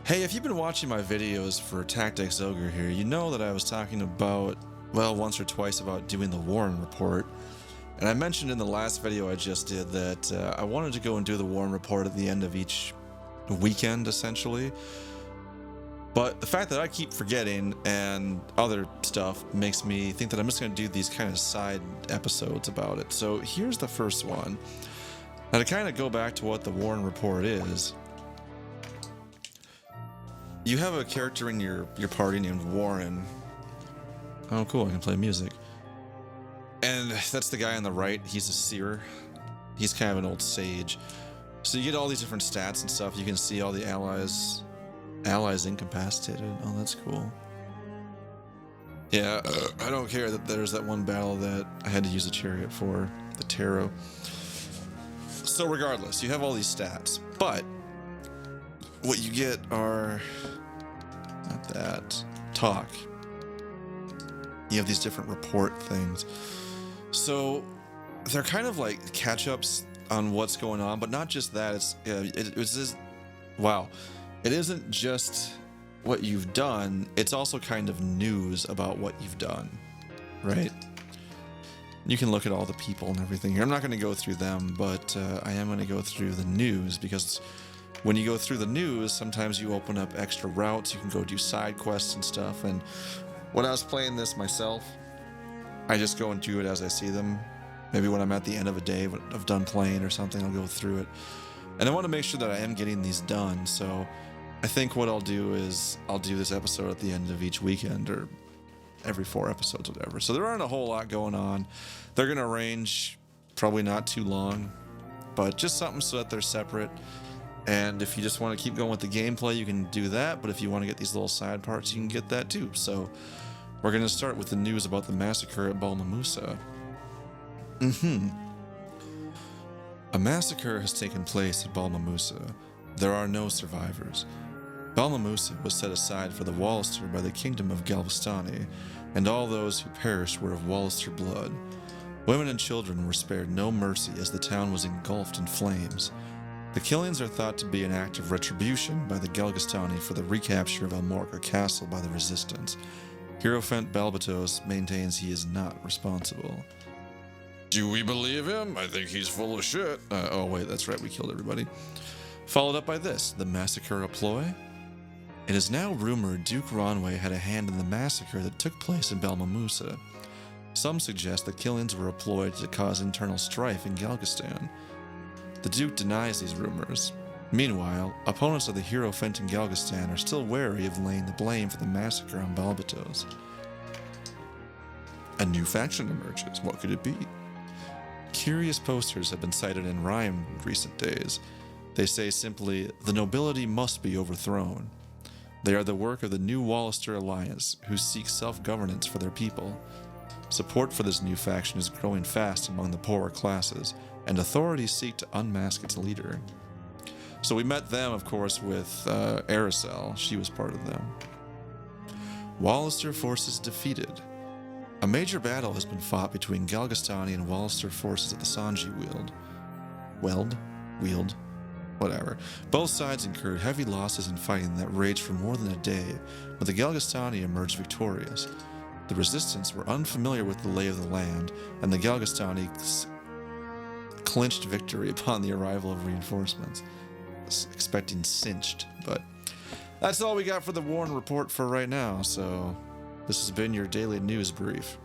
Hey, if you've been watching my videos for Tactics Ogre here, you know that I was talking about, well, once or twice about doing the Warren report. And I mentioned in the last video I just did that I wanted to go and do the Warren report at the end of each weekend, essentially. But the fact that I keep forgetting and other stuff makes me think that I'm just going to do these kind of side episodes about it. So here's the first one. Now to kind of go back to what the Warren report is, you have a character in your party named Warren. Oh, cool, I can play music. And that's the guy on the right. He's a seer. He's kind of an old sage. So you get all these different stats and stuff. You can see all the allies incapacitated. Oh, that's cool. Yeah, I don't care that there's that one battle that I had to use a chariot for, the tarot. So regardless, you have all these stats, but what you get are, not that, talk. You have these different report things. So they're kind of like catch-ups on what's going on, but not just that. It was just, wow. It isn't just what you've done, it's also kind of news about what you've done, right? You can look at all the people and everything here. I'm not going to go through them, but I am going to go through the news, because when you go through the news, sometimes you open up extra routes. You can go do side quests and stuff. And when I was playing this myself, I just go and do it as I see them. Maybe when I'm at the end of a day, when I've done playing or something, I'll go through it. And I want to make sure that I am getting these done. So I think what I'll do is I'll do this episode at the end of each weekend, or every 4 episodes, whatever. So there aren't a whole lot going on. They're going to range probably not too long, but just something so that they're separate. And if you just want to keep going with the gameplay, you can do that. But if you want to get these little side parts, you can get that too. So we're going to start with the news about the massacre at Balmamusa. A massacre has taken place at Balmamusa. There are no survivors. Balmamusa was set aside for the Wallister by the kingdom of Galvestani, and all those who perished were of Wallister blood. Women and children were spared no mercy as the town was engulfed in flames. The killings are thought to be an act of retribution by the Galvestani for the recapture of Almorca Castle by the Resistance. Hierophant Balbatos maintains he is not responsible. Do we believe him? I think he's full of shit. Oh wait, that's right, we killed everybody. Followed up by this, the massacre a ploy? It is now rumored Duke Ronway had a hand in the massacre that took place in Balmamusa. Some suggest the killings were a ploy to cause internal strife in Galgistan. The Duke denies these rumors. Meanwhile, opponents of the Hierophant in Galgistan are still wary of laying the blame for the massacre on Balbatos. A new faction emerges. What could it be? Curious posters have been cited in rhyme in recent days. They say simply, the nobility must be overthrown. They are the work of the New Wallister Alliance, who seek self-governance for their people. Support for this new faction is growing fast among the poorer classes, and authorities seek to unmask its leader. So we met them, of course, with Aracel. She was part of them. Wallister forces defeated. A major battle has been fought between Galgastani and Wallister forces at the Sanji Wield, whatever. Both sides incurred heavy losses in fighting that raged for more than a day, but the Galgastani emerged victorious. The resistance were unfamiliar with the lay of the land, and the Galgastani clinched victory upon the arrival of reinforcements. Expecting cinched, but that's all we got for the Warren report for right now, so this has been your daily news brief.